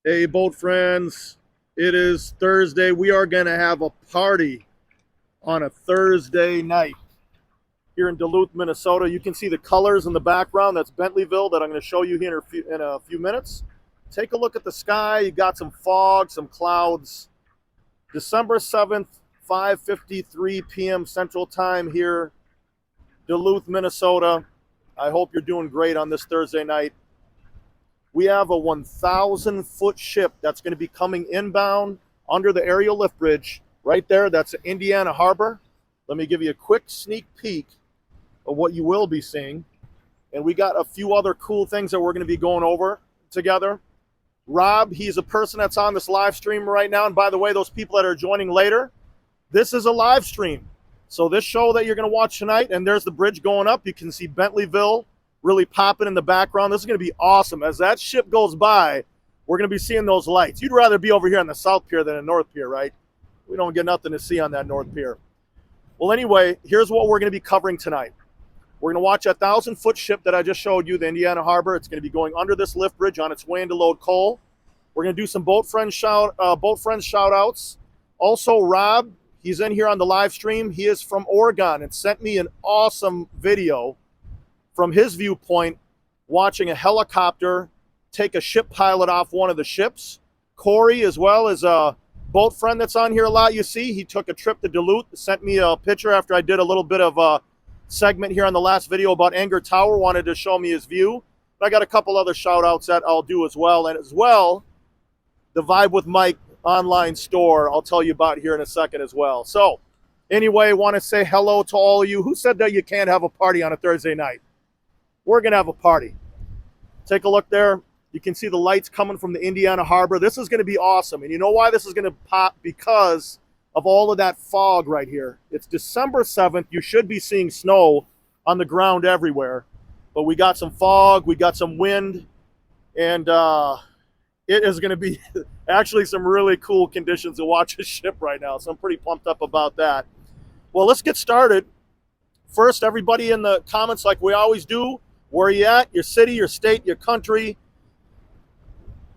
Hey, boat friends, it is Thursday. We are going to have a party on a Thursday night here in Duluth, Minnesota. You can see the colors in the background. That's Bentleyville that I'm going to show you here in a few minutes. Take a look at the sky. You got some fog, some clouds. December 7th, 5:53 p.m. Central Time here, Duluth, Minnesota. I hope you're doing great on this Thursday night. We have a 1,000-foot ship that's going to be coming inbound under the aerial lift bridge right there. That's Indiana Harbor. Let me give you a quick sneak peek of what you will be seeing. And we got a few other cool things that we're going to be going over together. Rob, he's a person that's on this live stream right now. And by the way, those people that are joining later, this is a live stream. So this show that you're going to watch tonight, and there's the bridge going up. You can see Bentleyville really popping in the background. This is going to be awesome. As that ship goes by, we're going to be seeing those lights. You'd rather be over here on the South Pier than the North Pier, right? We don't get nothing to see on that North Pier. Well, anyway, here's what we're going to be covering tonight. We're going to watch a 1,000-foot ship that I just showed you, the Indiana Harbor. It's going to be going under this lift bridge on its way in to load coal. We're going to do some boat friends shout outs. Also, Rob, he's in here on the live stream. He is from Oregon and sent me an awesome video from his viewpoint, watching a helicopter take a ship pilot off one of the ships. Corey, as well as a boat friend that's on here a lot, you see, he took a trip to Duluth, sent me a picture after I did a little bit of a segment here on the last video about Anger Tower, wanted to show me his view. I got a couple other shout outs that I'll do as well. And as well, the Vibe with Mike online store, I'll tell you about here in a second as well. So anyway, I want to say hello to all of you. Who said that you can't have a party on a Thursday night? We're going to have a party. Take a look there. You can see the lights coming from the Indiana Harbor. This is going to be awesome. And you know why this is going to pop? Because of all of that fog right here. It's December 7th. You should be seeing snow on the ground everywhere. But we got some fog. We got some wind. And it is going to be actually some really cool conditions to watch a ship right now. So I'm pretty pumped up about that. Well, let's get started. First, everybody in the comments, like we always do, where are you at? Your city, your state, your country.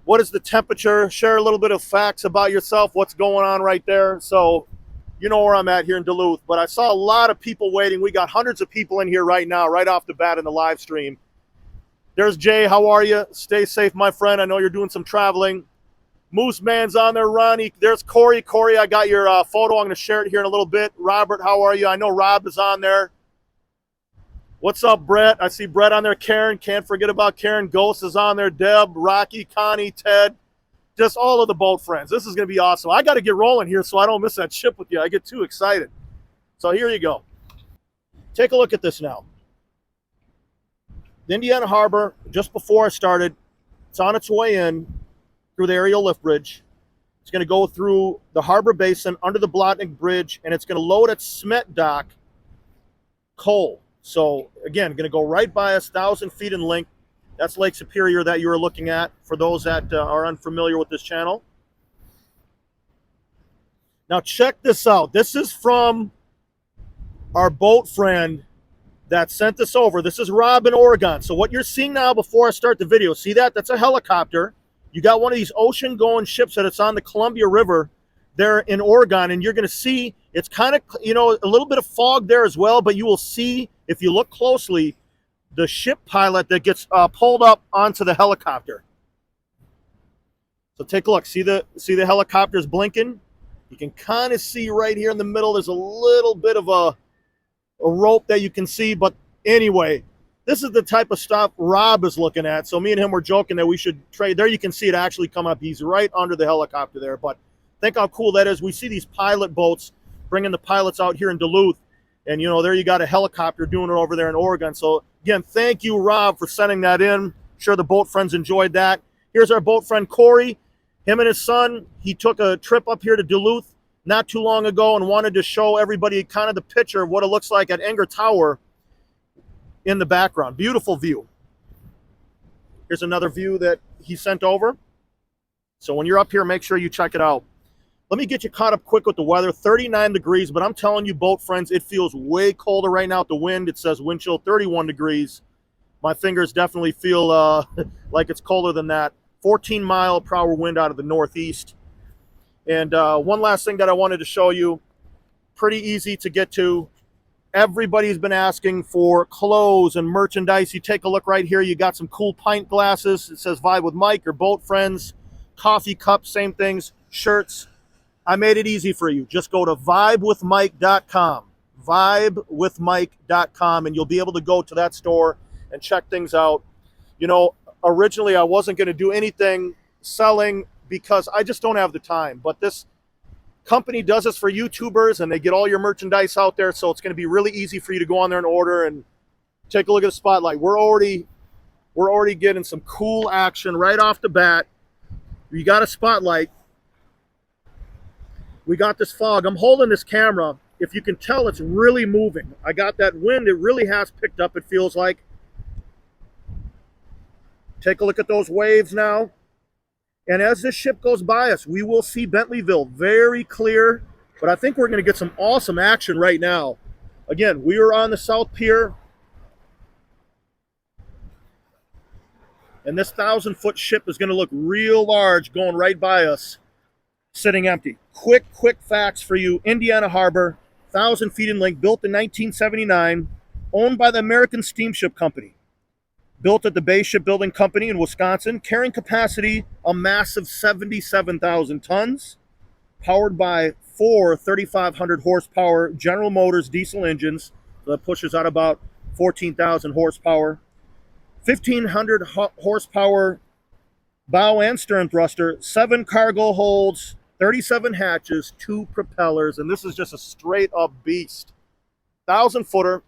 What is the temperature? Share a little bit of facts about yourself. What's going on right there? So you know where I'm at here in Duluth. But I saw a lot of people waiting. We got hundreds of people in here right now, right off the bat in the live stream. There's Jay. How are you? Stay safe, my friend. I know you're doing some traveling. Moose Man's on there, Ronnie. There's Corey. Corey, I got your photo. I'm going to share it here in a little bit. Robert, how are you? I know Rob is on there. What's up, Brett? I see Brett on there. Karen, can't forget about Karen. Ghost is on there. Deb, Rocky, Connie, Ted, just all of the boat friends. This is going to be awesome. I got to get rolling here so I don't miss that ship with you. I get too excited. So here you go. Take a look at this now. The Indiana Harbor, just before I started, it's on its way in through the aerial lift bridge. It's going to go through the harbor basin under the Blotnick Bridge, and it's going to load at Smet Dock coal. So again, going to go right by us, 1,000 feet in length. That's Lake Superior that you are looking at for those that are unfamiliar with this channel. Now check this out. This is from our boat friend that sent this over. This is Rob in Oregon. So what you're seeing now before I start the video, see that? That's a helicopter. You got one of these ocean-going ships that it's on the Columbia River there in Oregon, and you're going to see it's kind of, you know, a little bit of fog there as well, but you will see, if you look closely, the ship pilot that gets pulled up onto the helicopter. So take a look. See the helicopters blinking? You can kind of see right here in the middle, there's a little bit of a rope that you can see, but anyway, this is the type of stuff Rob is looking at. So me and him were joking that we should trade. There you can see it actually come up. He's right under the helicopter there, but think how cool that is. We see these pilot boats bringing the pilots out here in Duluth, and you know, there you got a helicopter doing it over there in Oregon. So again, thank you, Rob, for sending that in. Sure the boat friends enjoyed that. Here's our boat friend Corey. Him and his son, he took a trip up here to Duluth not too long ago and wanted to show everybody kind of the picture of what it looks like at Anger Tower in the background. Beautiful view. Here's another view that he sent over. So when you're up here, make sure you check it out. Let me get you caught up quick with the weather. 39 degrees, but I'm telling you, boat friends, it feels way colder right now. The wind, it says wind chill 31 degrees. My fingers definitely feel like it's colder than that. 14-mile-per-hour wind out of the northeast. And one last thing that I wanted to show you, pretty easy to get to. Everybody's been asking for clothes and merchandise. You take a look right here. You got some cool pint glasses. It says Vibe with Mike or Boat Friends. Coffee cups, same things. Shirts. I made it easy for you. Just go to vibewithmike.com. Vibewithmike.com, and you'll be able to go to that store and check things out. You know, originally I wasn't going to do anything selling because I just don't have the time. But this company does this for YouTubers, and they get all your merchandise out there, so it's going to be really easy for you to go on there and order and take a look at the spotlight. We're already getting some cool action right off the bat. You got a spotlight. We got this fog. I'm holding this camera. If you can tell, it's really moving. I got that wind. It really has picked up, it feels like. Take a look at those waves now. And as this ship goes by us, we will see Bentleyville very clear. But I think we're going to get some awesome action right now. Again, we are on the South Pier. And this 1,000-foot ship is going to look real large going right by us, sitting empty. Quick facts for you. Indiana Harbor, 1,000 feet in length, built in 1979, owned by the American Steamship Company. Built at the Bay Shipbuilding Company in Wisconsin, carrying capacity a massive 77,000 tons, powered by 4 3,500 horsepower General Motors diesel engines. So that pushes out about 14,000 horsepower. 1,500 horsepower bow and stern thruster, 7 cargo holds, 37 hatches, 2 propellers, and this is just a straight up beast. 1,000-footer.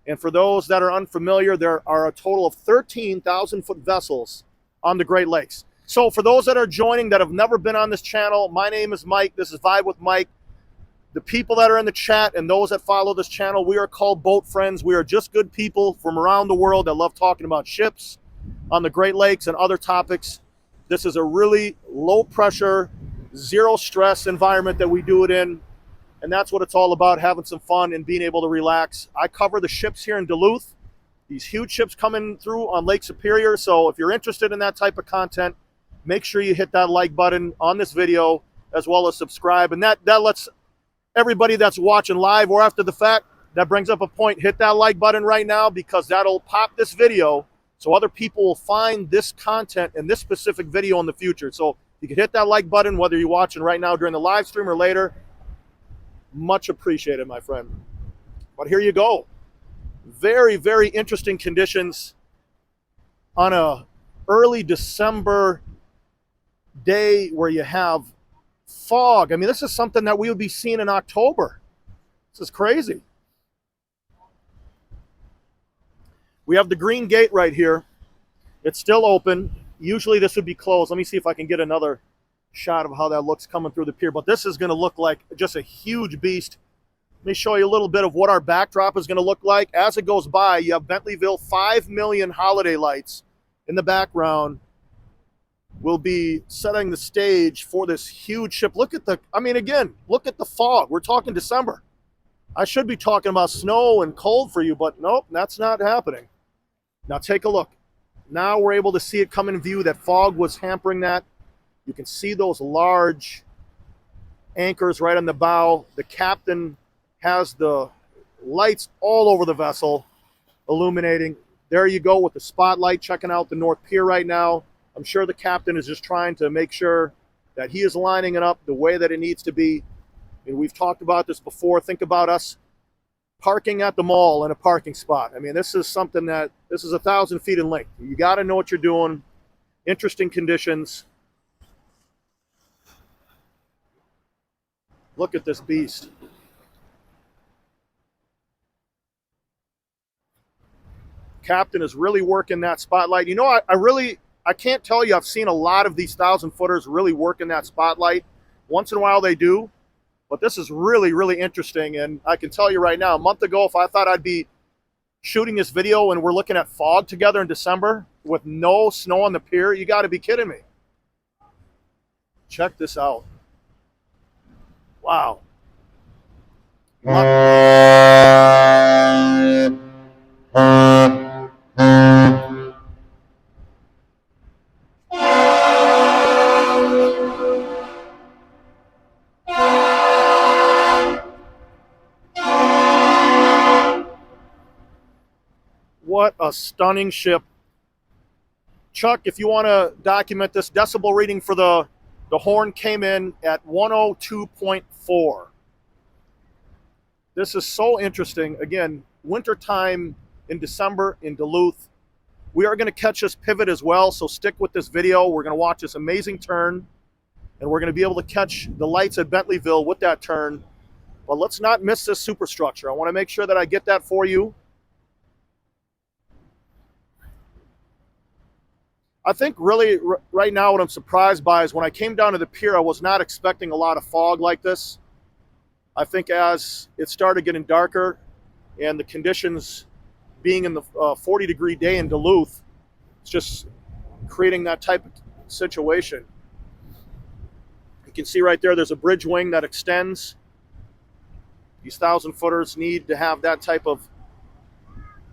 And for those that are unfamiliar, there are a total of 13 1,000-foot vessels on the Great Lakes. So for those that are joining that have never been on this channel, my name is Mike. This is Vibe with Mike. The people that are in the chat and those that follow this channel, we are called Boat Friends. We are just good people from around the world that love talking about ships on the Great Lakes and other topics. This is a really low-pressure, zero-stress environment that we do it in. And that's what it's all about, having some fun and being able to relax. I cover the ships here in Duluth. These huge ships coming through on Lake Superior. So if you're interested in that type of content, make sure you hit that like button on this video as well as subscribe. And that lets everybody that's watching live or after the fact, that brings up a point. Hit that like button right now because that'll pop this video so other people will find this content and this specific video in the future. So you can hit that like button whether you're watching right now during the live stream or later. Much appreciated, my friend. But here you go. Very interesting conditions on a early December day where you have fog. I mean, this is something that we would be seeing in October. This is crazy. We have the green gate right here. It's still open. Usually this would be closed. Let me see if I can get another shot of how that looks coming through the pier, but this is going to look like just a huge beast. Let me show you a little bit of what our backdrop is going to look like. As it goes by, you have Bentleyville, 5 million holiday lights in the background will be setting the stage for this huge ship. Look at the, I mean, again, look at the fog. We're talking December. I should be talking about snow and cold for you, but nope, that's not happening. Now take a look. Now we're able to see it come in view. That fog was hampering that. You can see those large anchors right on the bow. The captain has the lights all over the vessel illuminating. There you go with the spotlight checking out the North Pier right now. I'm sure the captain is just trying to make sure that he is lining it up the way that it needs to be. And we've talked about this before. Think about us parking at the mall in a parking spot. I mean, this is something that, this is 1,000 feet in length. You got to know what you're doing. Interesting conditions. Look at this beast. Captain is really working that spotlight. You know, I can't tell you, I've seen a lot of these 1,000-footers really working that spotlight. Once in a while they do, but this is really interesting. And I can tell you right now, a month ago, if I thought I'd be shooting this video and we're looking at fog together in December with no snow on the pier, you got to be kidding me. Check this out. Wow. What a stunning ship. Chuck, if you want to document this, decibel reading for the horn came in at 102.4. This is so interesting. Again, wintertime in December in Duluth. We are going to catch this pivot as well, so stick with this video. We're going to watch this amazing turn, and we're going to be able to catch the lights at Bentleyville with that turn. But let's not miss this superstructure. I want to make sure that I get that for you. I think really right now what I'm surprised by is when I came down to the pier, I was not expecting a lot of fog like this. I think as it started getting darker and the conditions being in the 40-degree day in Duluth, it's just creating that type of situation. You can see right there, there's a bridge wing that extends. These 1,000-footers need to have that type of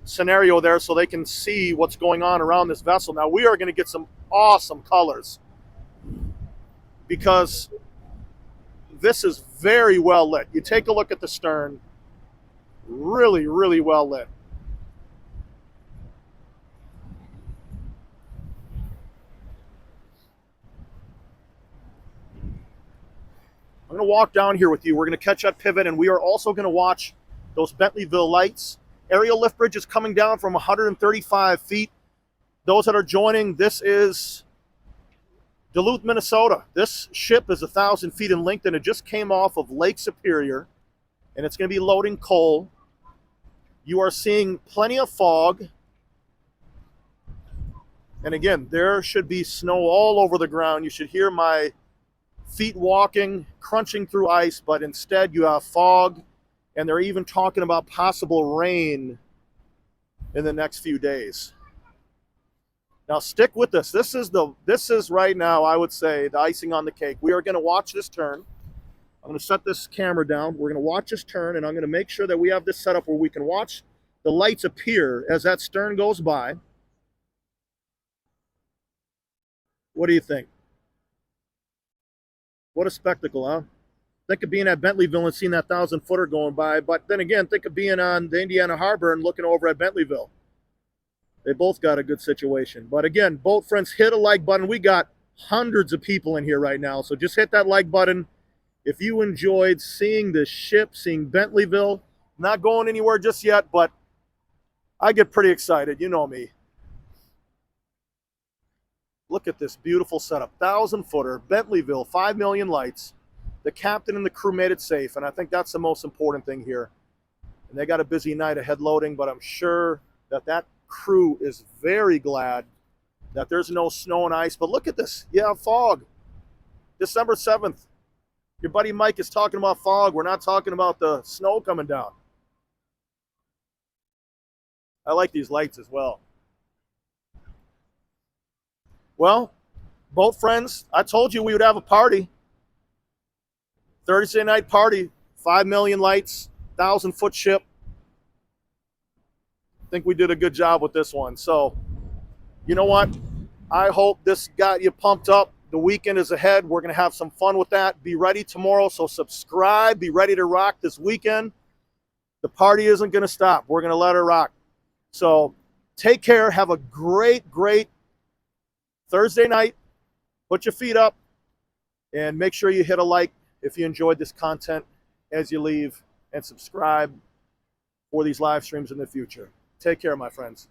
scenario there so they can see what's going on around this vessel. Now we are going to get some awesome colors because this is very well lit. You take a look at the stern, really, really well lit. I'm going to walk down here with you. We're going to catch that pivot, and we are also going to watch those Bentleyville lights. Aerial lift bridge is coming down from 135 feet. Those that are joining, this is Duluth, Minnesota. This ship is 1,000 feet in length, and it just came off of Lake Superior, and it's going to be loading coal. You are seeing plenty of fog. And again, there should be snow all over the ground. You should hear my feet walking, crunching through ice, but instead you have fog. And they're even talking about possible rain in the next few days. Now stick with this. This is right now, I would say, the icing on the cake. We are going to watch this turn. I'm going to set this camera down. We're going to watch this turn, and I'm going to make sure that we have this set up where we can watch the lights appear as that stern goes by. What do you think? What a spectacle, huh? Think of being at Bentleyville and seeing that 1,000-footer going by, but then again, think of being on the Indiana Harbor and looking over at Bentleyville. They both got a good situation. But again, boat friends, hit a like button. We got hundreds of people in here right now, so just hit that like button. If you enjoyed seeing this ship, seeing Bentleyville, not going anywhere just yet, but I get pretty excited. You know me. Look at this beautiful setup. 1,000-footer, Bentleyville, 5 million lights. The captain and the crew made it safe, and I think that's the most important thing here. And they got a busy night ahead loading, but I'm sure that that crew is very glad that there's no snow and ice. But look at this. You have fog. December 7th. Your buddy Mike is talking about fog. We're not talking about the snow coming down. I like these lights as well. Well, boat friends, I told you we would have a party. Thursday night party, 5 million lights, 1,000-foot ship. I think we did a good job with this one. So, you know what? I hope this got you pumped up. The weekend is ahead. We're going to have some fun with that. Be ready tomorrow, so subscribe. Be ready to rock this weekend. The party isn't going to stop. We're going to let her rock. So, take care. Have a great, great Thursday night. Put your feet up and make sure you hit a like if you enjoyed this content as you leave, and subscribe for these live streams in the future. Take care, my friends.